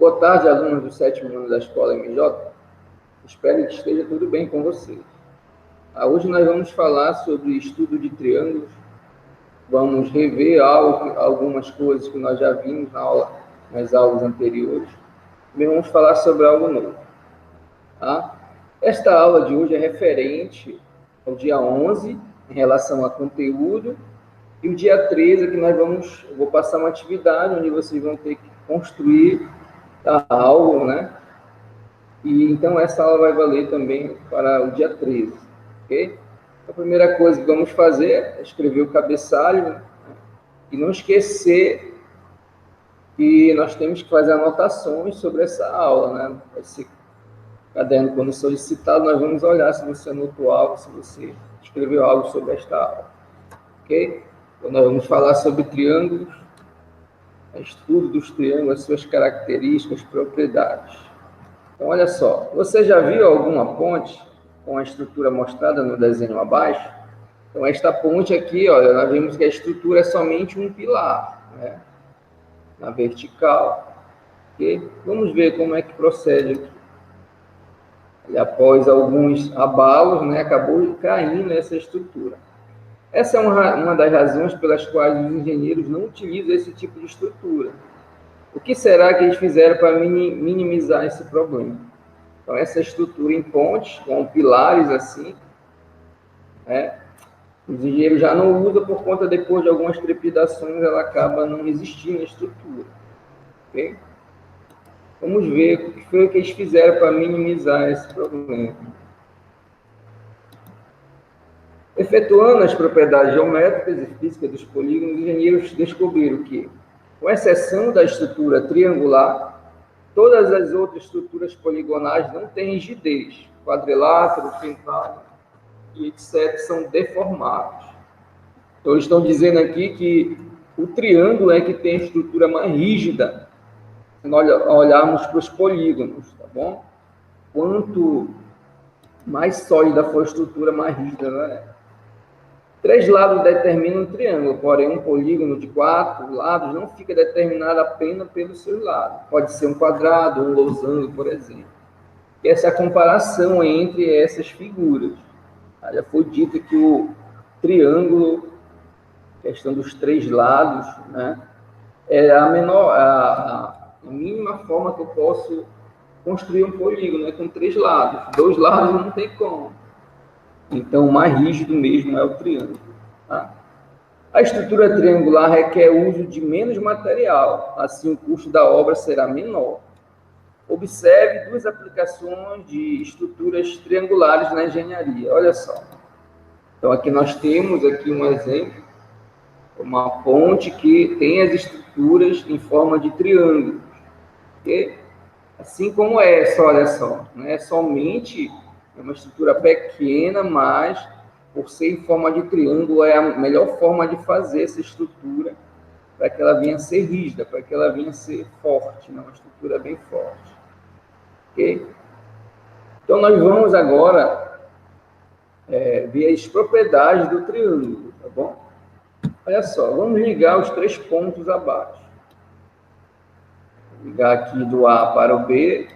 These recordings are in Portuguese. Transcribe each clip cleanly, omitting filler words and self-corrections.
Boa tarde, alunos do 7º ano da Escola MJ. Espero que esteja tudo bem com vocês. Hoje nós vamos falar sobre estudo de triângulos. Vamos rever algumas coisas que nós já vimos nas aulas anteriores. Também vamos falar sobre algo novo. Tá? Esta aula de hoje é referente ao dia 11, em relação a conteúdo, e o dia 13, que eu vou passar uma atividade onde vocês vão ter que construir algo, né? E então essa aula vai valer também para o dia 13, ok? A primeira coisa que vamos fazer é escrever o cabeçalho, né? E não esquecer que nós temos que fazer anotações sobre essa aula, né? Esse caderno, quando solicitado, nós vamos olhar se você anotou algo, se você escreveu algo sobre esta aula, ok? Então nós vamos falar sobre triângulos, estudo dos triângulos, as suas características, propriedades. Então, olha só, você já viu alguma ponte com a estrutura mostrada no desenho abaixo? Então, esta ponte aqui, olha, nós vemos que a estrutura é somente um pilar, né? Na vertical, ok? Vamos ver como é que procede aqui. E após alguns abalos, né, acabou caindo essa estrutura. Essa é uma das razões pelas quais os engenheiros não utilizam esse tipo de estrutura. O que será que eles fizeram para minimizar esse problema? Então, essa estrutura em pontes, com pilares assim, né, os engenheiros já não usam por conta, depois de algumas trepidações, ela acaba não existindo a estrutura. Okay? Vamos ver o que foi que eles fizeram para minimizar esse problema. Efetuando as propriedades geométricas e físicas dos polígonos, os engenheiros descobriram que, com exceção da estrutura triangular, todas as outras estruturas poligonais não têm rigidez. Quadrilátero, pentágono e etc. são deformados. Então, eles estão dizendo aqui que o triângulo é que tem a estrutura mais rígida, se nós olharmos para os polígonos, tá bom? Quanto mais sólida for a estrutura, mais rígida ela é. 3 lados determinam um triângulo, porém um polígono de 4 lados não fica determinado apenas pelos seus lados. Pode ser um quadrado, um losango, por exemplo. E essa é a comparação entre essas figuras. Já foi dito que o triângulo, questão dos 3 lados, né, é a mínima forma que eu posso construir um polígono, né, com 3 lados. 2 lados não tem como. Então, o mais rígido mesmo é o triângulo. Tá? A estrutura triangular requer o uso de menos material, assim o custo da obra será menor. Observe 2 aplicações de estruturas triangulares na engenharia. Olha só. Então, aqui nós temos aqui um exemplo, uma ponte que tem as estruturas em forma de triângulo. Okay? Assim como essa, olha só, né? Somente é uma estrutura pequena, mas, por ser em forma de triângulo, é a melhor forma de fazer essa estrutura para que ela venha a ser rígida, para que ela venha a ser forte, né? Uma estrutura bem forte. Ok? Então, nós vamos agora ver as propriedades do triângulo, tá bom? Olha só, vamos ligar os 3 pontos abaixo. Vou ligar aqui do A para o B,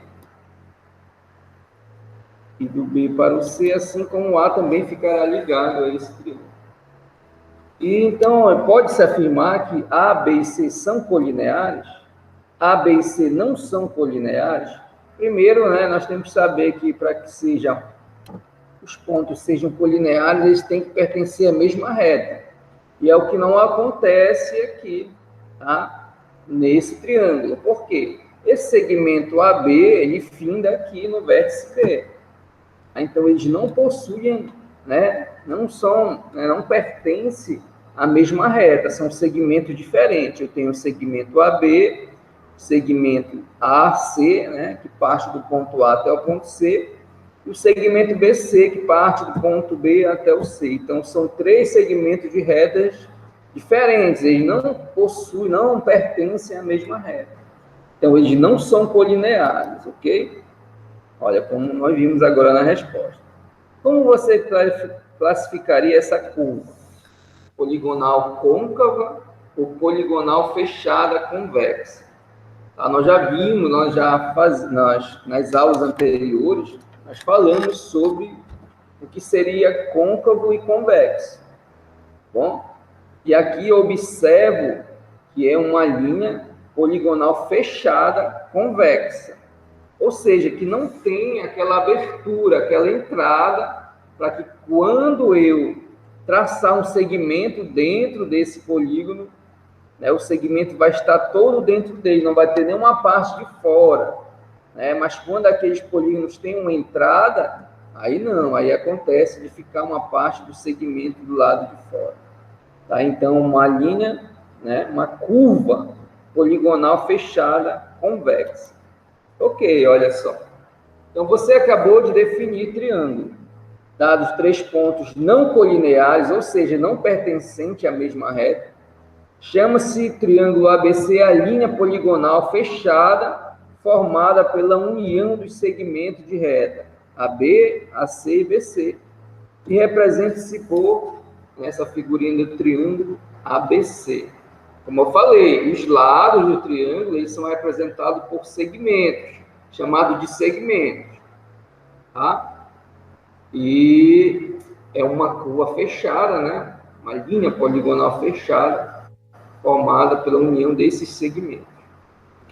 e do B para o C, assim como o A também ficará ligado a esse triângulo. E então, pode-se afirmar que A, B e C são colineares? A, B e C não são colineares? Primeiro, né, nós temos que saber que para que os pontos sejam colineares, eles têm que pertencer à mesma reta. E é o que não acontece aqui, tá? Nesse triângulo. Por quê? Esse segmento AB, ele finda aqui no vértice B. Então, eles não possuem, né, não pertencem à mesma reta, são segmentos diferentes. Eu tenho o segmento AB, segmento AC, né, que parte do ponto A até o ponto C, e o segmento BC, que parte do ponto B até o C. Então, são 3 segmentos de retas diferentes, eles não pertencem à mesma reta. Então, eles não são colineares, ok? Olha, como nós vimos agora na resposta. Como você classificaria essa curva? Poligonal côncava ou poligonal fechada convexa? Tá? Nós já vimos, nas aulas anteriores, nós falamos sobre o que seria côncavo e convexo. Bom, e aqui eu observo que é uma linha poligonal fechada convexa, ou seja, que não tem aquela abertura, aquela entrada, para que quando eu traçar um segmento dentro desse polígono, né, o segmento vai estar todo dentro dele, não vai ter nenhuma parte de fora, né? Mas quando aqueles polígonos têm uma entrada, aí não, aí acontece de ficar uma parte do segmento do lado de fora. Tá? Então, uma linha, né, uma curva poligonal fechada convexa. Ok, olha só. Então, você acabou de definir triângulo. Dados 3 pontos não colineares, ou seja, não pertencentes à mesma reta, chama-se triângulo ABC a linha poligonal fechada formada pela união dos segmentos de reta AB, AC e BC, e representa-se por essa figurinha do triângulo ABC. Como eu falei, os lados do triângulo eles são representados por segmentos, chamados de segmentos. Tá? E é uma curva fechada, né? Uma linha poligonal fechada, formada pela união desses segmentos.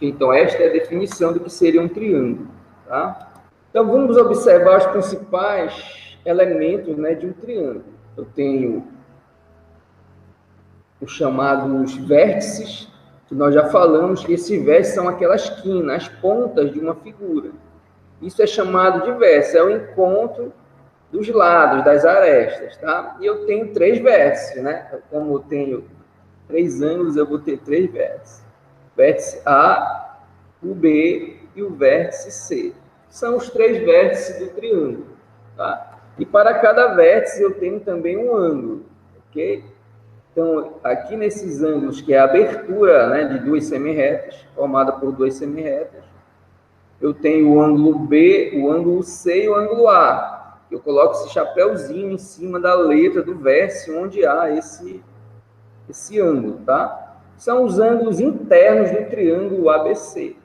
Então, esta é a definição do que seria um triângulo. Tá? Então, vamos observar os principais elementos, né, de um triângulo. Eu tenho os chamados vértices, que nós já falamos que esses vértices são aquelas quinas, as pontas de uma figura. Isso é chamado de vértice, é o encontro dos lados, das arestas, tá? E eu tenho 3 vértices, né? Como eu tenho 3 ângulos, eu vou ter 3 vértices. Vértice A, o B e o vértice C. São os 3 vértices do triângulo, tá? E para cada vértice eu tenho também um ângulo, ok? Então, aqui nesses ângulos, que é a abertura, né, de 2 semirretas, formada por 2 semirretas, eu tenho o ângulo B, o ângulo C e o ângulo A. Eu coloco esse chapéuzinho em cima da letra do vértice onde há esse ângulo, tá? São os ângulos internos do triângulo ABC.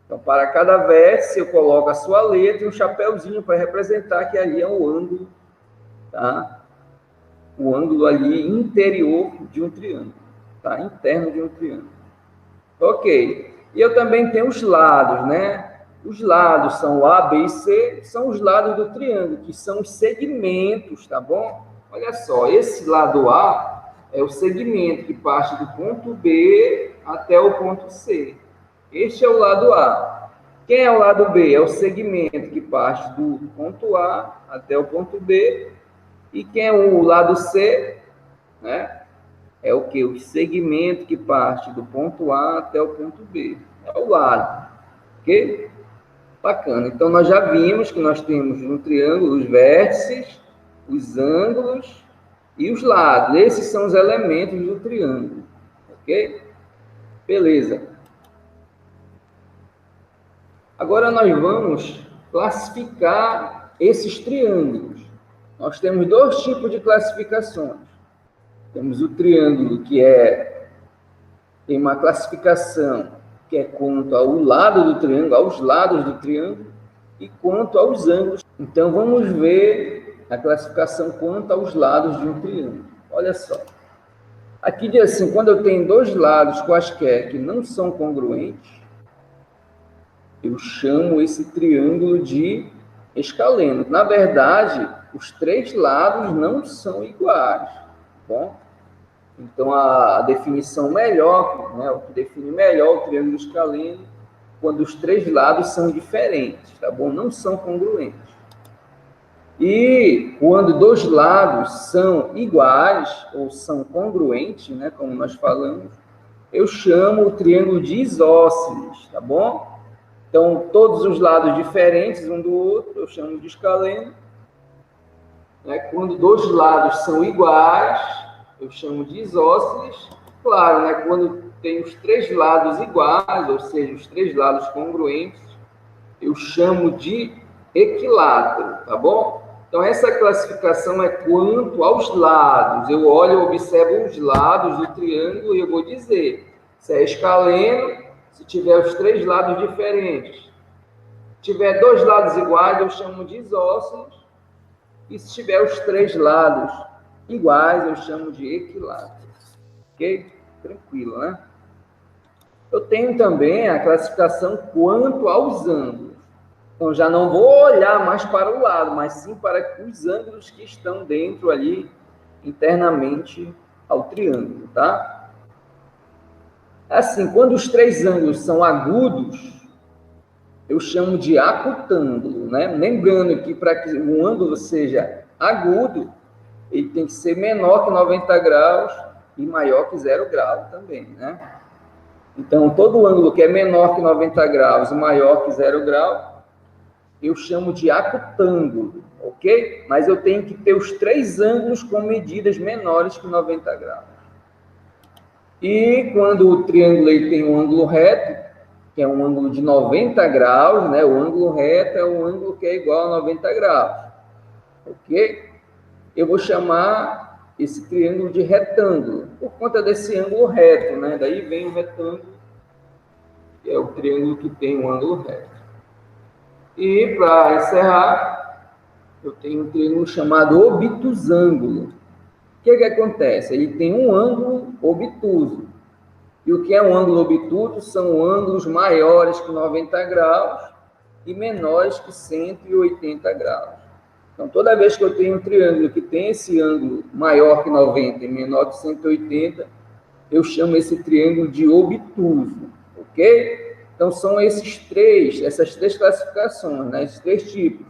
Então, para cada vértice, eu coloco a sua letra e um chapéuzinho para representar que ali é o ângulo, tá? O ângulo ali interior de um triângulo, tá? Interno de um triângulo. Ok. E eu também tenho os lados, né? Os lados são o A, B e C, são os lados do triângulo, que são os segmentos, tá bom? Olha só, esse lado A é o segmento que parte do ponto B até o ponto C. Este é o lado A. Quem é o lado B? É o segmento que parte do ponto A até o ponto B. E quem é o lado C? Né? É o que? O segmento que parte do ponto A até o ponto B. É o lado. Ok? Bacana. Então, nós já vimos que nós temos no triângulo os vértices, os ângulos e os lados. Esses são os elementos do triângulo. Ok? Beleza. Agora, nós vamos classificar esses triângulos. Nós temos 2 tipos de classificações. Temos o triângulo que tem uma classificação que é quanto ao lado do triângulo, aos lados do triângulo, e quanto aos ângulos. Então, vamos ver a classificação quanto aos lados de um triângulo. Olha só. Aqui diz assim, quando eu tenho 2 lados quaisquer que não são congruentes, eu chamo esse triângulo de escaleno. Na verdade, os 3 lados não são iguais, tá bom? Então, a definição melhor, né, o que define melhor o triângulo escaleno, quando os 3 lados são diferentes, tá bom? Não são congruentes. E quando 2 lados são iguais, ou são congruentes, né, como nós falamos, eu chamo o triângulo de isósceles, tá bom? Então, todos os lados diferentes um do outro, eu chamo de escaleno. Né? Quando 2 lados são iguais, eu chamo de isósceles. Claro, né? Quando tem os 3 lados iguais, ou seja, os 3 lados congruentes, eu chamo de equilátero, tá bom? Então, essa classificação é quanto aos lados. Eu olho, observo os lados do triângulo e eu vou dizer se é escaleno, Se tiver os três lados diferentes. Se tiver dois lados iguais, eu chamo de isósceles. E se tiver os três lados iguais, eu chamo de equiláteros. Ok? Tranquilo, né? Eu tenho também a classificação quanto aos ângulos. Então, já não vou olhar mais para o lado, mas sim para os ângulos que estão dentro ali, internamente ao triângulo, tá? Assim, quando os três ângulos são agudos, eu chamo de acutângulo, né? Lembrando que para que um ângulo seja agudo, ele tem que ser menor que 90 graus e maior que 0 grau também, né? Então, todo ângulo que é menor que 90 graus e maior que 0 grau, eu chamo de acutângulo, ok? Mas eu tenho que ter os três ângulos com medidas menores que 90 graus. E quando o triângulo ele tem um ângulo reto, que é um ângulo de 90 graus, né? O ângulo reto é um ângulo que é igual a 90 graus, ok? Eu vou chamar esse triângulo de retângulo, por conta desse ângulo reto, né? Daí vem o retângulo, que é o triângulo que tem um ângulo reto. E, para encerrar, eu tenho um triângulo chamado obtusângulo. O que acontece? Ele tem um ângulo obtuso. E o que é um ângulo obtuso? São ângulos maiores que 90 graus e menores que 180 graus. Então, toda vez que eu tenho um triângulo que tem esse ângulo maior que 90 e menor que 180, eu chamo esse triângulo de obtuso, ok? Então, são essas três classificações, né? Esses três tipos,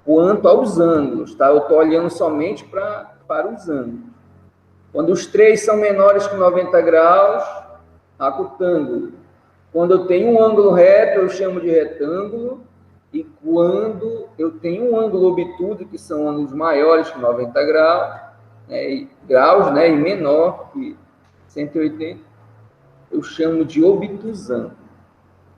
quanto aos ângulos, tá? Eu estou olhando somente para os ângulos. Quando os três são menores que 90 graus, acutângulo. Quando eu tenho um ângulo reto, eu chamo de retângulo. E quando eu tenho um ângulo obtuso, que são ângulos maiores que 90 graus, né, e menor que 180, eu chamo de obtusângulo.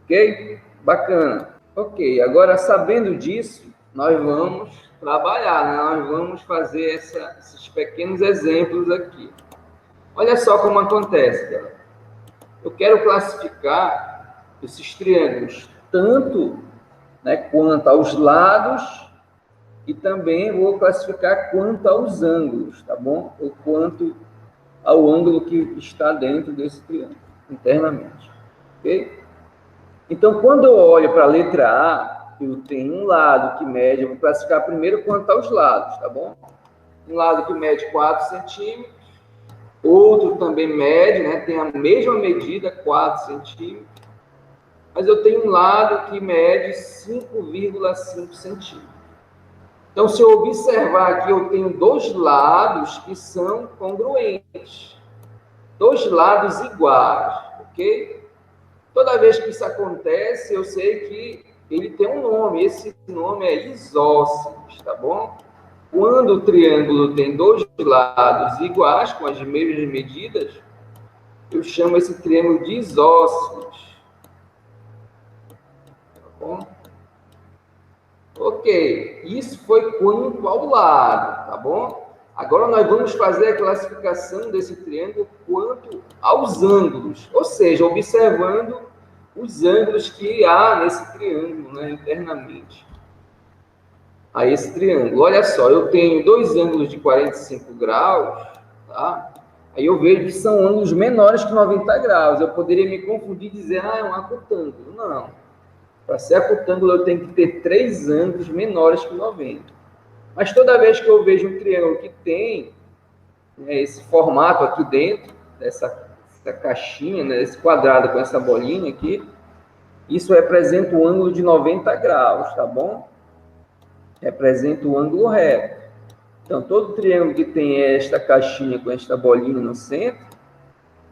Ok? Bacana. Ok, agora sabendo disso, nós vamos trabalhar, né? Nós vamos fazer esses pequenos exemplos aqui. Olha só como acontece, galera. Eu quero classificar esses triângulos tanto, né, quanto aos lados e também vou classificar quanto aos ângulos, tá bom? Ou quanto ao ângulo que está dentro desse triângulo, internamente. Ok? Então, quando eu olho para a letra A, eu tenho um lado que mede, eu vou classificar primeiro quanto aos lados, tá bom? Um lado que mede 4 centímetros, outro também mede, né? Tem a mesma medida, 4 centímetros, mas eu tenho um lado que mede 5,5 centímetros. Então, se eu observar aqui, eu tenho dois lados que são congruentes, dois lados iguais, ok? Toda vez que isso acontece, eu sei que ele tem um nome. Esse nome é isósceles, tá bom? Quando o triângulo tem dois lados iguais, com as mesmas medidas, eu chamo esse triângulo de isósceles. Tá bom? Ok. Isso foi quanto ao lado, tá bom? Agora nós vamos fazer a classificação desse triângulo quanto aos ângulos, ou seja, observando os ângulos que há nesse triângulo, né, internamente a esse triângulo. Olha só, eu tenho dois ângulos de 45 graus, tá? Aí eu vejo que são ângulos menores que 90 graus. Eu poderia me confundir e dizer, é um acutângulo. Não. Para ser acutângulo, eu tenho que ter três ângulos menores que 90. Mas toda vez que eu vejo um triângulo que tem, né, esse formato aqui dentro, essa caixinha, né, esse quadrado com essa bolinha aqui, isso representa um ângulo de 90 graus, tá bom? Representa o ângulo reto. Então, todo triângulo que tem esta caixinha com esta bolinha no centro,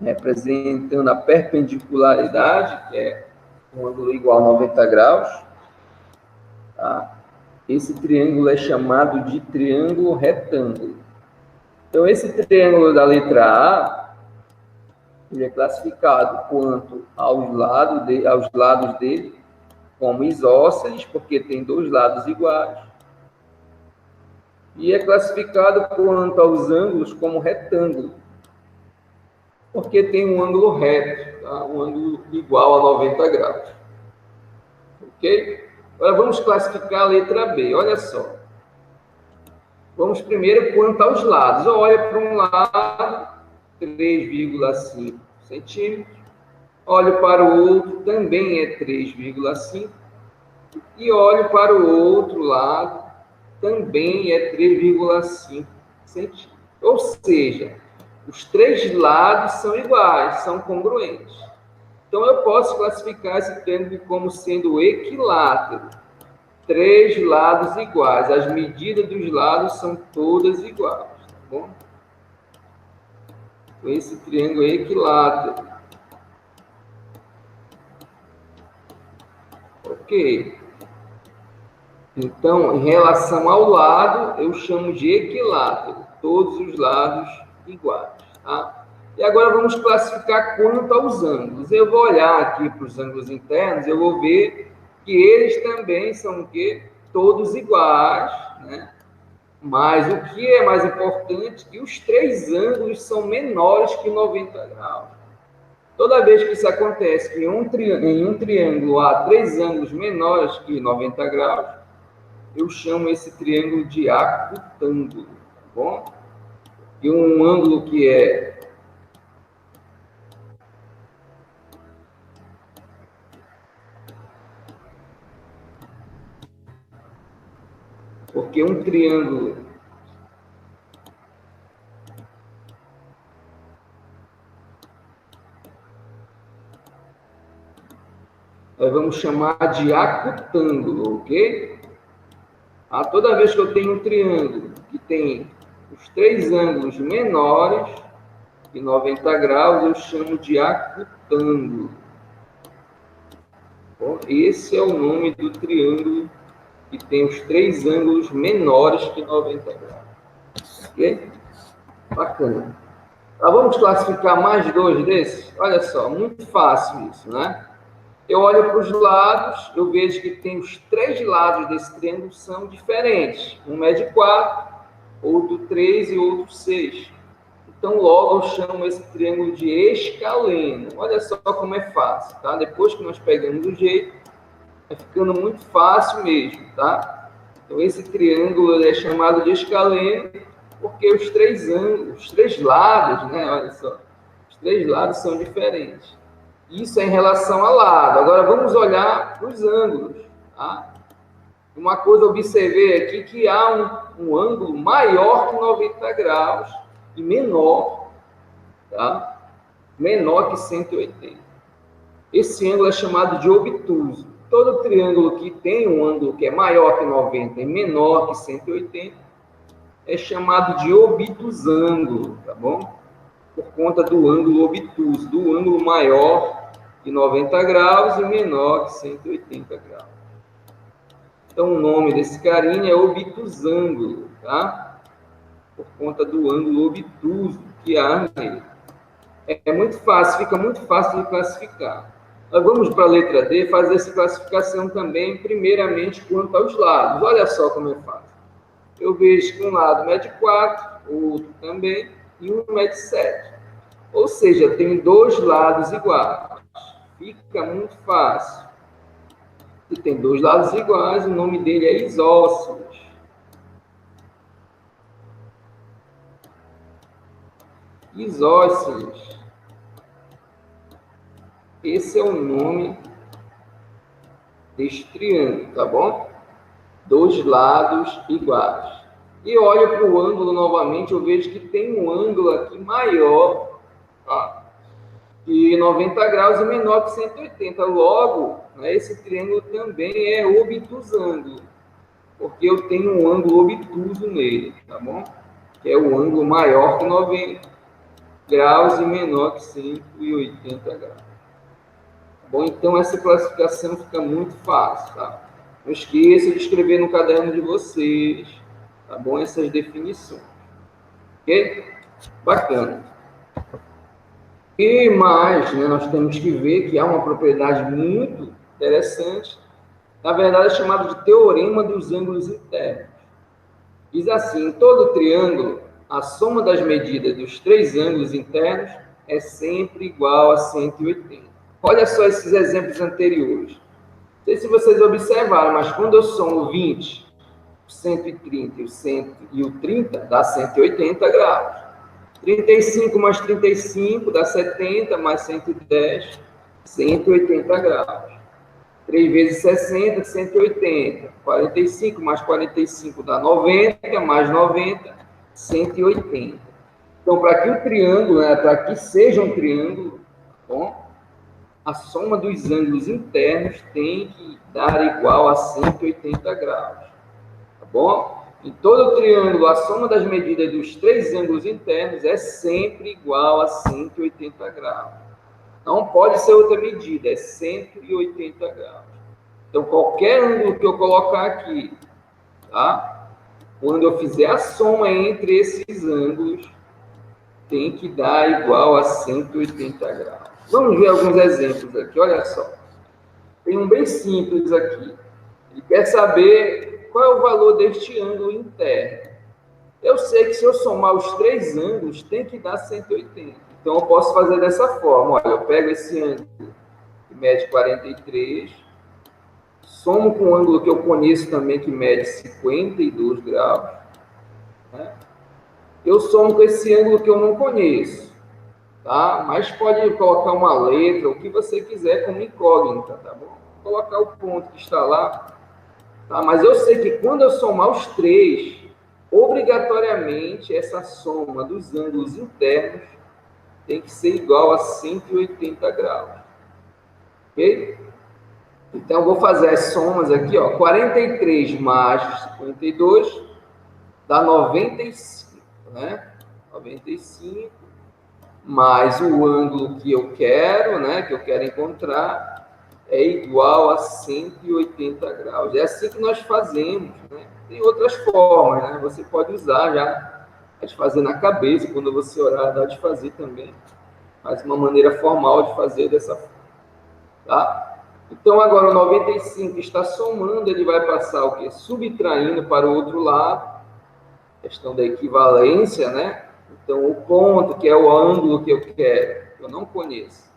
representando a perpendicularidade, que é um ângulo igual a 90 graus, tá? Esse triângulo é chamado de triângulo retângulo. Então, esse triângulo da letra A, ele é classificado quanto aos lados dele como isósceles, porque tem dois lados iguais. E é classificado quanto aos ângulos como retângulo, porque tem um ângulo reto, tá? Um ângulo igual a 90 graus. Ok? Agora vamos classificar a letra B. Olha só. Vamos primeiro quanto aos lados. Olha para um lado, 3,5 centímetros. Olho para o outro, também é 3,5. E olho para o outro lado, também é 3,5 centímetros. Ou seja, os três lados são iguais, são congruentes. Então, eu posso classificar esse triângulo como sendo equilátero. Três lados iguais. As medidas dos lados são todas iguais. Tá bom? Então, esse triângulo é equilátero. Ok. Então, em relação ao lado, eu chamo de equilátero. Todos os lados iguais. Tá? E agora vamos classificar quanto aos ângulos. Eu vou olhar aqui para os ângulos internos, eu vou ver que eles também são o quê? Todos iguais, né? Mas o que é mais importante é que os três ângulos são menores que 90 graus. Toda vez que isso acontece, que em um triângulo há três ângulos menores que 90 graus, eu chamo esse triângulo de acutângulo, tá bom? E um ângulo que é porque um triângulo nós vamos chamar de acutângulo, ok? Toda vez que eu tenho um triângulo que tem os três ângulos menores que 90 graus, eu chamo de acutângulo. Bom, esse é o nome do triângulo que tem os três ângulos menores que 90 graus. Ok? Bacana. Vamos classificar mais dois desses? Olha só, muito fácil isso, né? Eu olho para os lados, eu vejo que tem os três lados desse triângulo são diferentes. Um é de 4, outro 3 e outro 6. Então, logo eu chamo esse triângulo de escaleno. Olha só como é fácil, tá? Depois que nós pegamos o jeito, vai ficando muito fácil mesmo, tá? Então, esse triângulo ele é chamado de escaleno porque os três ângulos, os três lados, né? Olha só, os três lados são diferentes. Isso é em relação ao lado. Agora, vamos olhar para os ângulos, tá? Uma coisa, observei aqui que há um ângulo maior que 90 graus e menor, tá? Menor que 180. Esse ângulo é chamado de obtuso. Todo triângulo que tem um ângulo que é maior que 90 e menor que 180 é chamado de obtusângulo, tá bom? Por conta do ângulo obtuso, do ângulo maior que 90 graus e menor que 180 graus. Então, o nome desse carinha é obtusângulo, tá? Por conta do ângulo obtuso que há nele. É muito fácil, fica muito fácil de classificar. Nós vamos para a letra D fazer essa classificação também, primeiramente, quanto aos lados. Olha só como é fácil. Eu vejo que um lado mede 4, o outro também, e um mede 7. Ou seja, tem dois lados iguais. Fica muito fácil. Se tem dois lados iguais, o nome dele é isósceles. Isósceles. Esse é o nome deste triângulo, tá bom? Dois lados iguais. E olho para o ângulo novamente, eu vejo que tem um ângulo aqui maior, tá? Que 90 graus e menor que 180. Logo, né, esse triângulo também é obtusângulo, porque eu tenho um ângulo obtuso nele, tá bom? Que é o ângulo maior que 90 graus e menor que 180 graus. Tá bom? Então, essa classificação fica muito fácil, tá? Não esqueça de escrever no caderno de vocês, tá bom? Essas definições. Ok? Bacana. E mais, né, nós temos que ver que há uma propriedade muito interessante, na verdade é chamado de teorema dos ângulos internos. Diz assim, em todo triângulo, a soma das medidas dos três ângulos internos é sempre igual a 180. Olha só esses exemplos anteriores. Não sei se vocês observaram, mas quando eu somo 20, 130 e o 30, dá 180 graus. 35 mais 35 dá 70, mais 110, 180 graus. 3 vezes 60, 180. 45 mais 45 dá 90, mais 90, 180. Então, para que o triângulo, né, para que seja um triângulo, bom, a soma dos ângulos internos tem que dar igual a 180 graus. Tá bom? Em todo triângulo, a soma das medidas dos três ângulos internos é sempre igual a 180 graus. Não pode ser outra medida, é 180 graus. Então, qualquer ângulo que eu colocar aqui, tá? Quando eu fizer a soma entre esses ângulos, tem que dar igual a 180 graus. Vamos ver alguns exemplos aqui, olha só. Tem um bem simples aqui. Ele quer saber qual é o valor deste ângulo interno. Eu sei que se eu somar os três ângulos, tem que dar 180. Então, eu posso fazer dessa forma. Olha, eu pego esse ângulo que mede 43, somo com o ângulo que eu conheço também, que mede 52 graus. Né? Eu somo com esse ângulo que eu não conheço. Tá? Mas pode colocar uma letra, o que você quiser como incógnita, tá bom? Vou colocar o ponto que está lá. Tá? Mas eu sei que quando eu somar os três, obrigatoriamente essa soma dos ângulos internos tem que ser igual a 180 graus. Ok? Então, eu vou fazer as somas aqui, ó. 43 mais 52 dá 95, né? 95 mais o ângulo que eu quero, né? Que eu quero encontrar, é igual a 180 graus. É assim que nós fazemos, né? Tem outras formas, né? Você pode usar já, de fazer na cabeça, quando você orar, dá de fazer também. Mas uma maneira formal de fazer dessa forma, tá? Então, agora o 95 está somando, ele vai passar o quê? Subtraindo para o outro lado, questão da equivalência, né? Então, o ponto, que é o ângulo que eu quero, eu não conheço,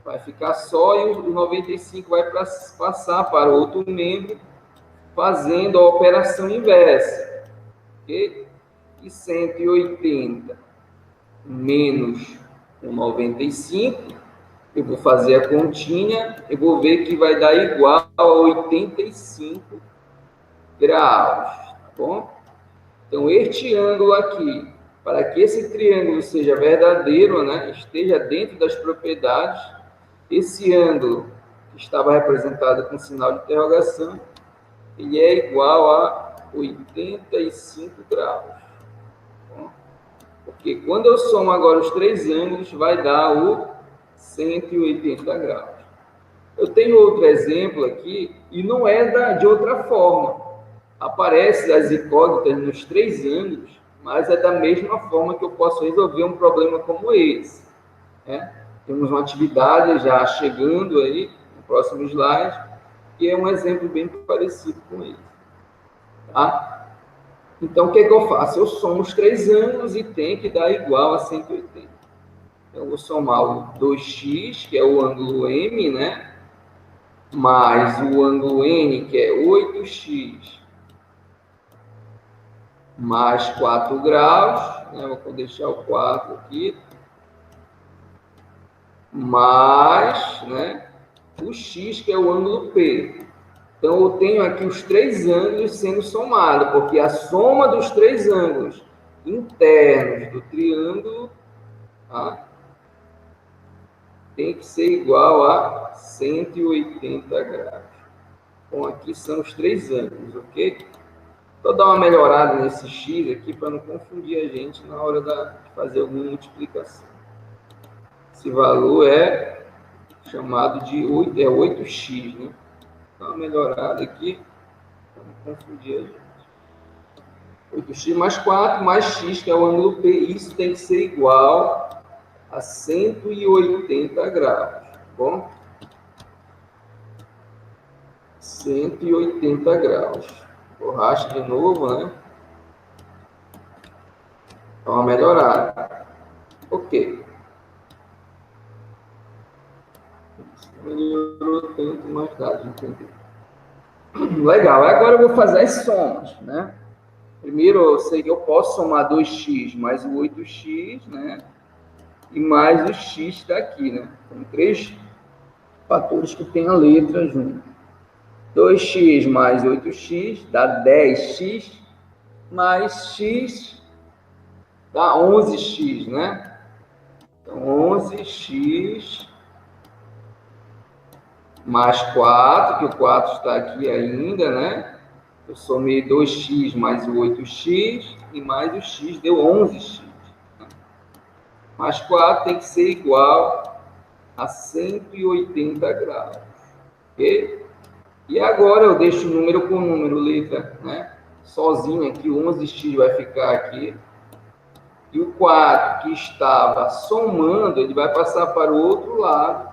vai ficar só e o 95 vai passar para o outro membro, fazendo a operação inversa. Ok? E 180 menos o 95, eu vou fazer a continha, eu vou ver que vai dar igual a 85 graus, tá bom? Então, este ângulo aqui, para que esse triângulo seja verdadeiro, né, esteja dentro das propriedades, esse ângulo que estava representado com sinal de interrogação, ele é igual a 85 graus. Tá bom? Porque quando eu somo agora os três ângulos, vai dar o 180 graus. Eu tenho outro exemplo aqui, e não é de outra forma. Aparece as incógnitas nos três ângulos, mas é da mesma forma que eu posso resolver um problema como esse. Né? Temos uma atividade já chegando aí, no próximo slide, que é um exemplo bem parecido com esse. Tá? Então, o que eu faço? Eu somo os três ângulos e tem que dar igual a 180. Então, eu vou somar o 2x, que é o ângulo M, né? Mais o ângulo N, que é 8x, mais 4 graus, né? Vou deixar o 4 aqui, mais, né, o x, que é o ângulo P. Então, eu tenho aqui os três ângulos sendo somados, porque a soma dos três ângulos internos do triângulo, tá, tem que ser igual a 180 graus. Bom, aqui são os três ângulos, ok? Vou dar uma melhorada nesse x aqui para não confundir a gente na hora de fazer alguma multiplicação. Esse valor é chamado de 8x, né? Dá uma melhorada aqui para não confundir a gente. 8x mais 4 mais x, que é o ângulo P, isso tem que ser igual a 180 graus, tá bom? 180 graus. Borracha de novo, né? Dá uma melhorada. Ok. melhorou tanto, mas dá de entender. Legal, agora eu vou fazer as somas, né? Primeiro, eu sei que eu posso somar 2x mais o 8x, né? E mais o x daqui, né? São 3 fatores que tem a letra junto. 2x mais 8x dá 10x, mais x dá 11x, né? Então, 11x mais 4, que o 4 está aqui ainda, né? Eu somei 2x mais o 8x, e mais o x deu 11x. Mais 4 tem que ser igual a 180 graus. Ok? E agora eu deixo número com número, letra, né? Sozinho aqui, o 11x vai ficar aqui. E o 4 que estava somando, ele vai passar para o outro lado,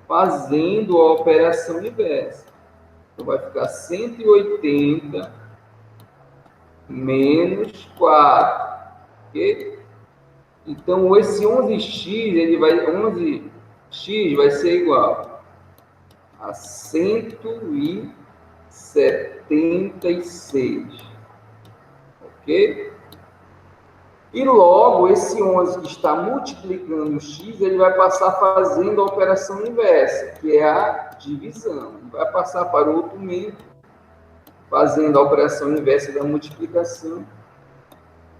fazendo a operação inversa. Então, vai ficar 180 menos 4. Ok? Então, esse 11x vai ser igual a 176. Ok? E logo, esse 11 que está multiplicando o x, ele vai passar fazendo a operação inversa, que é a divisão. Ele vai passar para o outro meio, fazendo a operação inversa da multiplicação,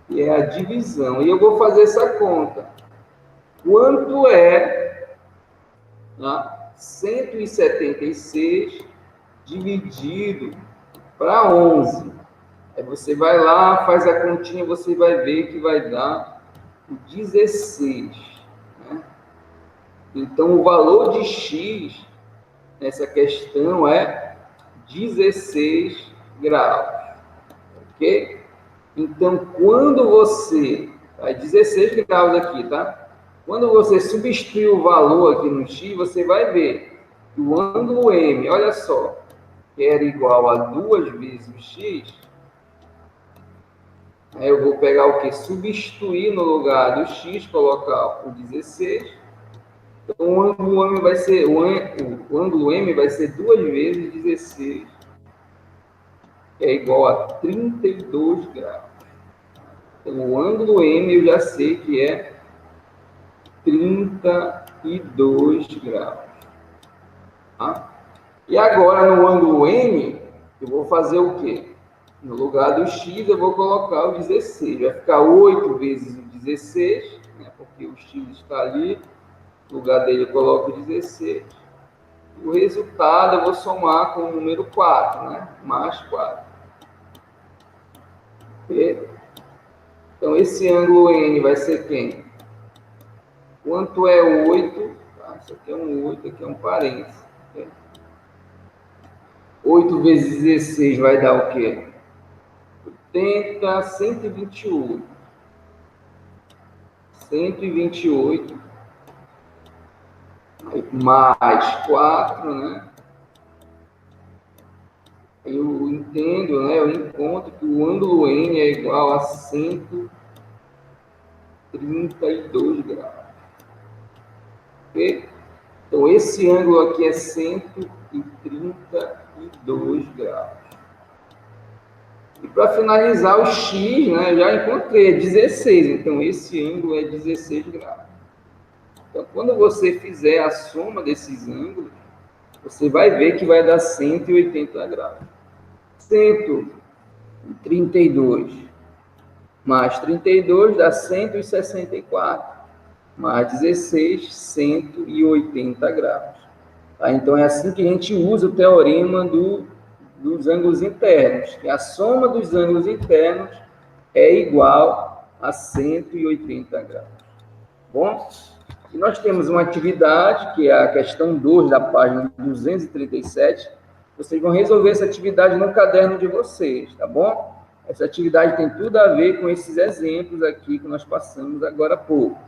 que é a divisão. E eu vou fazer essa conta. Quanto é 176 dividido para 11? Aí você vai lá, faz a continha, você vai ver que vai dar o 16. Né? Então, o valor de x nessa questão é 16 graus. Ok? Então, quando você... Tá, 16 graus aqui, tá? Quando você substituir o valor aqui no x, você vai ver que o ângulo M, olha só, que era igual a 2 vezes o x. Aí eu vou pegar o que? Substituir no lugar do x, colocar o 16. Então, o ângulo M vai ser, o ângulo M vai ser 2 vezes 16, que é igual a 32 graus. Então, o ângulo M eu já sei que é 32 graus. Tá? E agora, no ângulo M, eu vou fazer o quê? No lugar do x, eu vou colocar o 16. Vai ficar 8 vezes o 16, né? Porque o x está ali. No lugar dele, eu coloco 16. O resultado, eu vou somar com o número 4, né? Mais 4. Ok? Então, esse ângulo N vai ser quem? Quanto é 8? Tá? Isso aqui é um 8, aqui é um parênteses. Okay? 8 vezes 16 vai dar o quê? 128. 128 mais 4, né? Eu entendo, né? Eu encontro que o ângulo N é igual a 132 graus. Ok? Então, esse ângulo aqui é 132 graus. E para finalizar o x, né, eu já encontrei, é 16. Então, esse ângulo é 16 graus. Então, quando você fizer a soma desses ângulos, você vai ver que vai dar 180 graus. 132 mais 32 dá 164. Mais 16, 180 graus. Tá? Então, é assim que a gente usa o teorema dos ângulos internos, que a soma dos ângulos internos é igual a 180 graus. Bom, e nós temos uma atividade, que é a questão 2 da página 237. Vocês vão resolver essa atividade no caderno de vocês, tá bom? Essa atividade tem tudo a ver com esses exemplos aqui que nós passamos agora há pouco.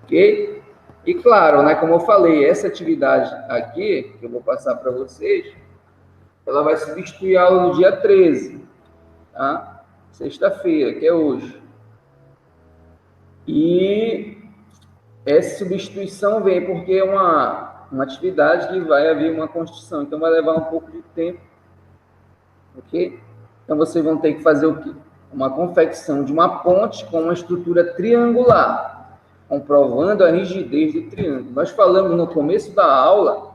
Ok? E claro, né, como eu falei, essa atividade aqui, que eu vou passar para vocês, ela vai substituir a aula no dia 13, tá? Sexta-feira, que é hoje. E essa substituição vem porque é uma uma atividade que vai haver uma construção, então vai levar um pouco de tempo, ok? Então vocês vão ter que fazer o quê? Uma confecção de uma ponte com uma estrutura triangular, comprovando a rigidez do triângulo. Nós falamos no começo da aula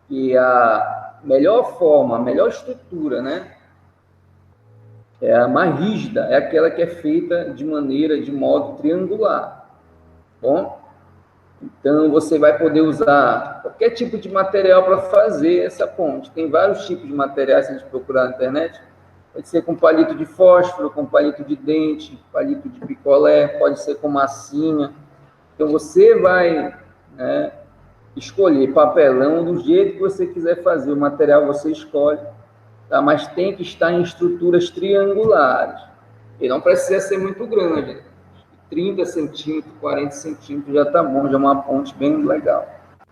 que a melhor forma, a melhor estrutura, né, é a mais rígida, é aquela que é feita de modo triangular. Bom, então você vai poder usar qualquer tipo de material para fazer essa ponte. Tem vários tipos de materiais, se a gente procurar na internet. Pode ser com palito de fósforo, com palito de dente, palito de picolé, pode ser com massinha. Então você vai, né, escolher papelão do jeito que você quiser fazer. O material você escolhe, tá? Mas tem que estar em estruturas triangulares. E não precisa ser muito grande. 30 centímetros, 40 centímetros já está bom, já é uma ponte bem legal.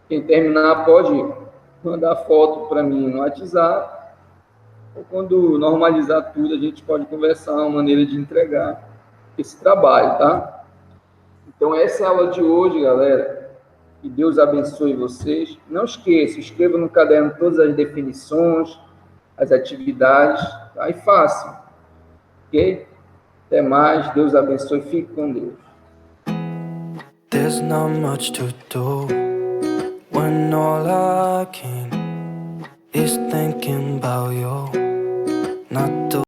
Quem terminar pode mandar foto para mim no WhatsApp, ou quando normalizar tudo, a gente pode conversar uma maneira de entregar esse trabalho, tá? Então, essa é a aula de hoje, galera. Que Deus abençoe vocês. Não esqueça, escreva no caderno todas as definições, as atividades, tá? E façam, ok? Até mais, Deus abençoe, fique com Deus. There's not much to do when all I can is thinking about you. Not to